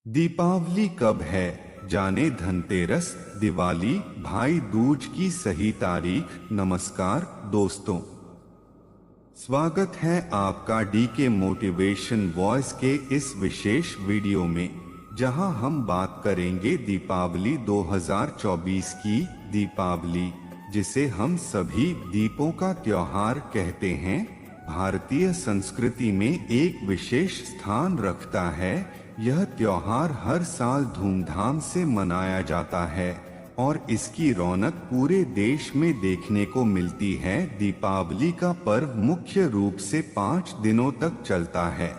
दीपावली कब है, जाने धनतेरस, दिवाली, भाई दूज की सही तारीख। नमस्कार दोस्तों, स्वागत है आपका डी के मोटिवेशन वॉइस के इस विशेष वीडियो में, जहां हम बात करेंगे दीपावली 2024 की। दीपावली, जिसे हम सभी दीपों का त्योहार कहते हैं, भारतीय संस्कृति में एक विशेष स्थान रखता है। यह त्योहार हर साल धूमधाम से मनाया जाता है और इसकी रौनक पूरे देश में देखने को मिलती है। दीपावली का पर्व मुख्य रूप से 5 दिनों तक चलता है,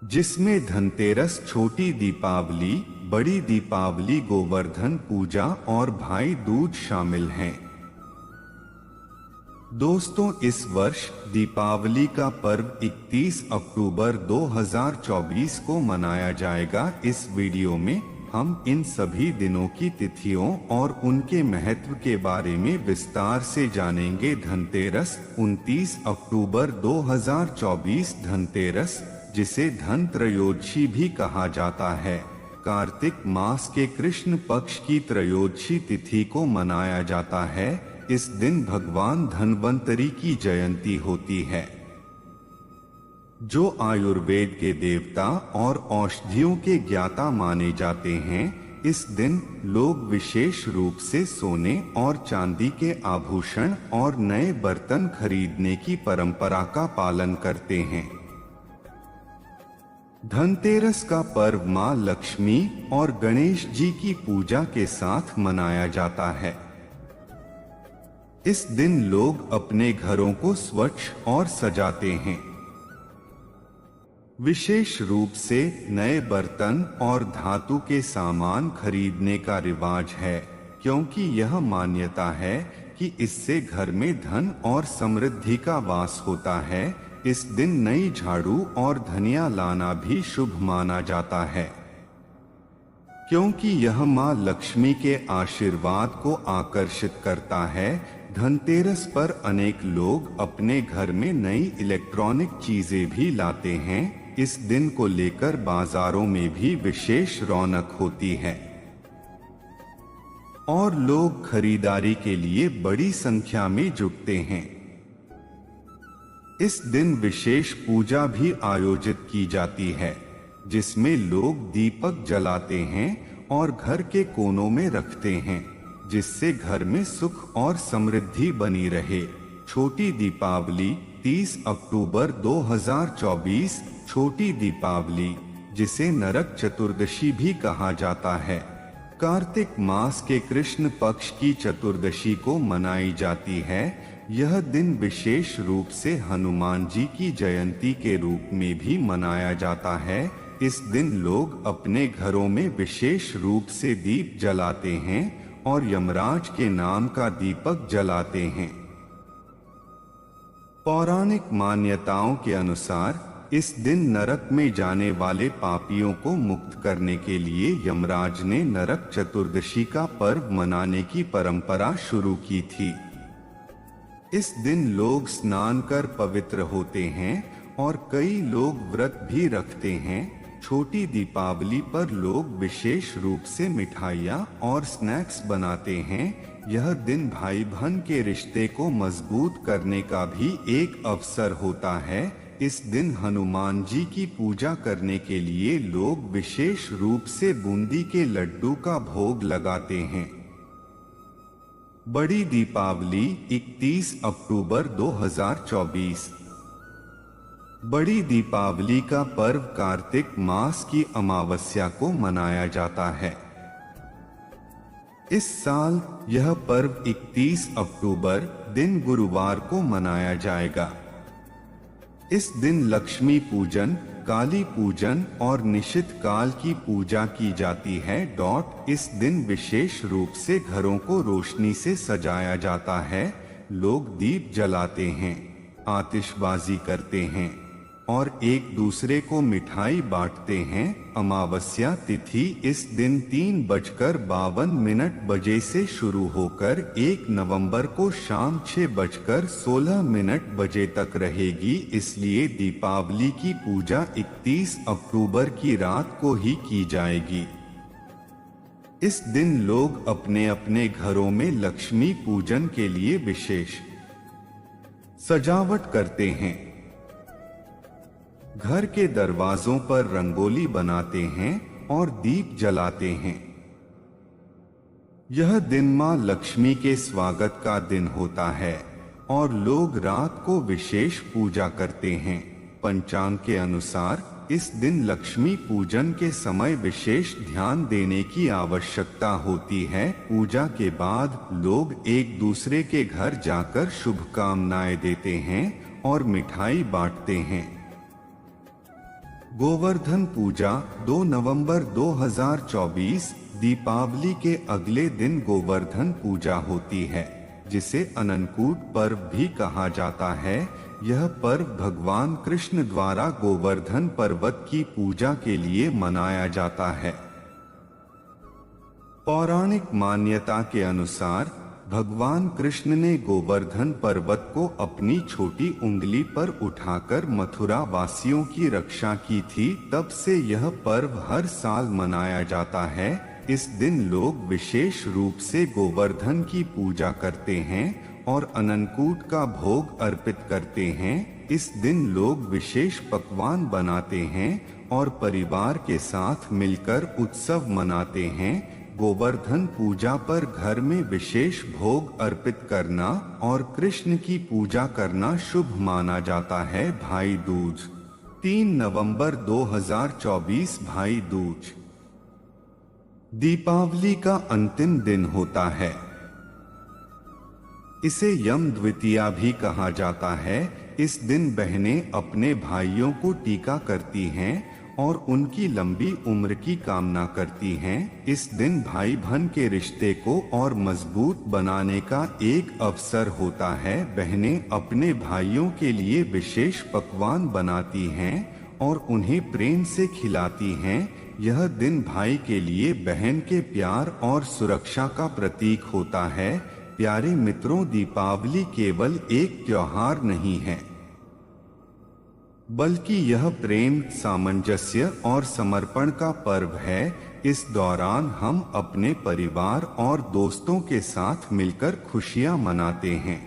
जिसमें धनतेरस, छोटी दीपावली, बड़ी दीपावली, गोवर्धन पूजा और भाई दूज शामिल हैं। दोस्तों, इस वर्ष दीपावली का पर्व 31 अक्टूबर 2024 को मनाया जाएगा। इस वीडियो में हम इन सभी दिनों की तिथियों और उनके महत्व के बारे में विस्तार से जानेंगे। धनतेरस 29 अक्टूबर 2024। धनतेरस, जिसे धन त्रयोदशी भी कहा जाता है, कार्तिक मास के कृष्ण पक्ष की त्रयोदशी तिथि को मनाया जाता है। इस दिन भगवान धन्वंतरी की जयंती होती है, जो आयुर्वेद के देवता और औषधियों के ज्ञाता माने जाते हैं। इस दिन लोग विशेष रूप से सोने और चांदी के आभूषण और नए बर्तन खरीदने की परंपरा का पालन करते हैं। धनतेरस का पर्व मां लक्ष्मी और गणेश जी की पूजा के साथ मनाया जाता है। इस दिन लोग अपने घरों को स्वच्छ और सजाते हैं। विशेष रूप से नए बर्तन और धातु के सामान खरीदने का रिवाज है, क्योंकि यह मान्यता है कि इससे घर में धन और समृद्धि का वास होता है। इस दिन नई झाड़ू और धनिया लाना भी शुभ माना जाता है, क्योंकि यह मां लक्ष्मी के आशीर्वाद को आकर्षित करता है। धनतेरस पर अनेक लोग अपने घर में नई इलेक्ट्रॉनिक चीजें भी लाते हैं। इस दिन को लेकर बाजारों में भी विशेष रौनक होती है और लोग खरीदारी के लिए बड़ी संख्या में जुटते हैं। इस दिन विशेष पूजा भी आयोजित की जाती है, जिसमें लोग दीपक जलाते हैं और घर के कोनों में रखते हैं, जिससे घर में सुख और समृद्धि बनी रहे। छोटी दीपावली 30 अक्टूबर 2024। छोटी दीपावली, जिसे नरक चतुर्दशी भी कहा जाता है, कार्तिक मास के कृष्ण पक्ष की चतुर्दशी को मनाई जाती है। यह दिन विशेष रूप से हनुमान जी की जयंती के रूप में भी मनाया जाता है। इस दिन लोग अपने घरों में विशेष रूप से दीप जलाते हैं और यमराज के नाम का दीपक जलाते हैं। पौराणिक मान्यताओं के अनुसार इस दिन नरक में जाने वाले पापियों को मुक्त करने के लिए यमराज ने नरक चतुर्दशी का पर्व मनाने की परंपरा शुरू की थी। इस दिन लोग स्नान कर पवित्र होते हैं और कई लोग व्रत भी रखते हैं। छोटी दीपावली पर लोग विशेष रूप से मिठाइयाँ और स्नैक्स बनाते हैं। यह दिन भाई बहन के रिश्ते को मजबूत करने का भी एक अवसर होता है। इस दिन हनुमान जी की पूजा करने के लिए लोग विशेष रूप से बूंदी के लड्डू का भोग लगाते हैं। बड़ी दीपावली 31 अक्टूबर 2024। बड़ी दीपावली का पर्व कार्तिक मास की अमावस्या को मनाया जाता है। इस साल यह पर्व 31 अक्टूबर दिन गुरुवार को मनाया जाएगा। इस दिन लक्ष्मी पूजन, काली पूजन और निशित काल की पूजा की जाती है। इस दिन विशेष रूप से घरों को रोशनी से सजाया जाता है। लोग दीप जलाते हैं, आतिशबाजी करते हैं और एक दूसरे को मिठाई बांटते हैं। अमावस्या तिथि इस दिन 3:52 बजे से शुरू होकर 1 नवंबर को शाम 6:16 बजे तक रहेगी। इसलिए दीपावली की पूजा 31 अक्टूबर की रात को ही की जाएगी। इस दिन लोग अपने अपने घरों में लक्ष्मी पूजन के लिए विशेष सजावट करते हैं। घर के दरवाजों पर रंगोली बनाते हैं और दीप जलाते हैं। यह दिन मां लक्ष्मी के स्वागत का दिन होता है और लोग रात को विशेष पूजा करते हैं। पंचांग के अनुसार इस दिन लक्ष्मी पूजन के समय विशेष ध्यान देने की आवश्यकता होती है। पूजा के बाद लोग एक दूसरे के घर जाकर शुभकामनाएं देते हैं और मिठाई बांटते हैं। गोवर्धन पूजा 2 नवंबर 2024 दीपावली के अगले दिन गोवर्धन पूजा होती है, जिसे अन्नकूट पर्व भी कहा जाता है। यह पर्व भगवान कृष्ण द्वारा गोवर्धन पर्वत की पूजा के लिए मनाया जाता है। पौराणिक मान्यता के अनुसार भगवान कृष्ण ने गोवर्धन पर्वत को अपनी छोटी उंगली पर उठाकर मथुरा वासियों की रक्षा की थी। तब से यह पर्व हर साल मनाया जाता है। इस दिन लोग विशेष रूप से गोवर्धन की पूजा करते हैं और अन्नकूट का भोग अर्पित करते हैं। इस दिन लोग विशेष पकवान बनाते हैं और परिवार के साथ मिलकर उत्सव मनाते हैं। गोवर्धन पूजा पर घर में विशेष भोग अर्पित करना और कृष्ण की पूजा करना शुभ माना जाता है। भाई दूज 3 नवंबर 2024 भाई दूज दीपावली का अंतिम दिन होता है। इसे यम द्वितीया भी कहा जाता है। इस दिन बहनें अपने भाइयों को टीका करती हैं और उनकी लंबी उम्र की कामना करती हैं। इस दिन भाई बहन के रिश्ते को और मजबूत बनाने का एक अवसर होता है। बहनें अपने भाइयों के लिए विशेष पकवान बनाती हैं और उन्हें प्रेम से खिलाती हैं। यह दिन भाई के लिए बहन के प्यार और सुरक्षा का प्रतीक होता है। प्यारे मित्रों, दीपावली केवल एक त्योहार नहीं है, बल्कि यह प्रेम, सामंजस्य और समर्पण का पर्व है। इस दौरान हम अपने परिवार और दोस्तों के साथ मिलकर खुशियां मनाते हैं।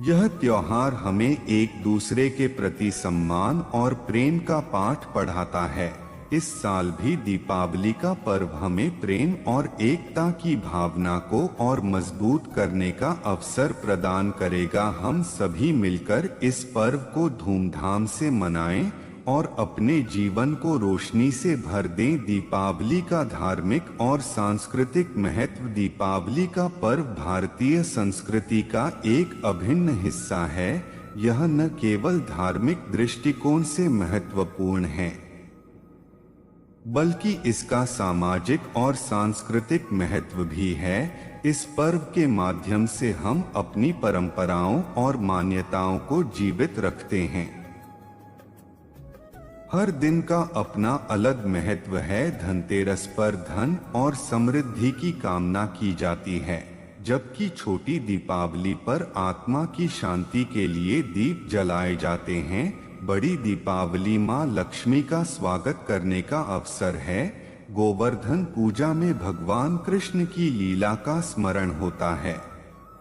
यह त्योहार हमें एक दूसरे के प्रति सम्मान और प्रेम का पाठ पढ़ाता है। इस साल भी दीपावली का पर्व हमें प्रेम और एकता की भावना को और मजबूत करने का अवसर प्रदान करेगा। हम सभी मिलकर इस पर्व को धूमधाम से मनाएं और अपने जीवन को रोशनी से भर दें। दीपावली का धार्मिक और सांस्कृतिक महत्व। दीपावली का पर्व भारतीय संस्कृति का एक अभिन्न हिस्सा है। यह न केवल धार्मिक दृष्टिकोण से महत्वपूर्ण है, बल्कि इसका सामाजिक और सांस्कृतिक महत्व भी है। इस पर्व के माध्यम से हम अपनी परंपराओं और मान्यताओं को जीवित रखते हैं। हर दिन का अपना अलग महत्व है। धनतेरस पर धन और समृद्धि की कामना की जाती है, जबकि छोटी दीपावली पर आत्मा की शांति के लिए दीप जलाए जाते हैं। बड़ी दीपावली मां लक्ष्मी का स्वागत करने का अवसर है। गोवर्धन पूजा में भगवान कृष्ण की लीला का स्मरण होता है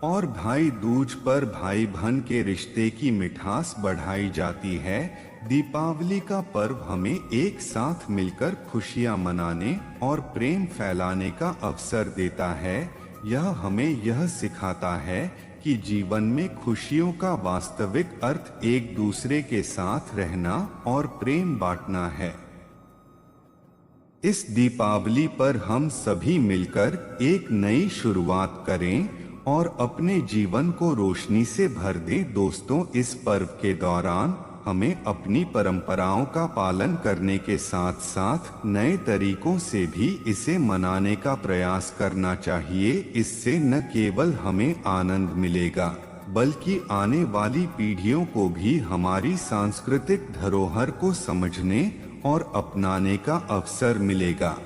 और भाई दूज पर भाई बहन के रिश्ते की मिठास बढ़ाई जाती है। दीपावली का पर्व हमें एक साथ मिलकर खुशियां मनाने और प्रेम फैलाने का अवसर देता है। यह हमें यह सिखाता है कि जीवन में खुशियों का वास्तविक अर्थ एक दूसरे के साथ रहना और प्रेम बांटना है। इस दीपावली पर हम सभी मिलकर एक नई शुरुआत करें और अपने जीवन को रोशनी से भर दें। दोस्तों, इस पर्व के दौरान हमें अपनी परंपराओं का पालन करने के साथ साथ नए तरीकों से भी इसे मनाने का प्रयास करना चाहिए। इससे न केवल हमें आनंद मिलेगा, बल्कि आने वाली पीढ़ियों को भी हमारी सांस्कृतिक धरोहर को समझने और अपनाने का अवसर मिलेगा।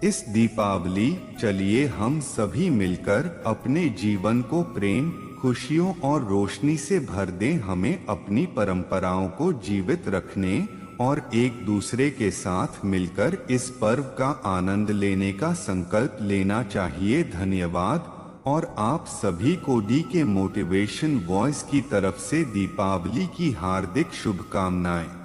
इस दीपावली चलिए हम सभी मिलकर अपने जीवन को प्रेम, खुशियों और रोशनी से भर दें। हमें अपनी परंपराओं को जीवित रखने और एक दूसरे के साथ मिलकर इस पर्व का आनंद लेने का संकल्प लेना चाहिए। धन्यवाद। और आप सभी को डी के मोटिवेशन वॉइस की तरफ से दीपावली की हार्दिक शुभकामनाएं।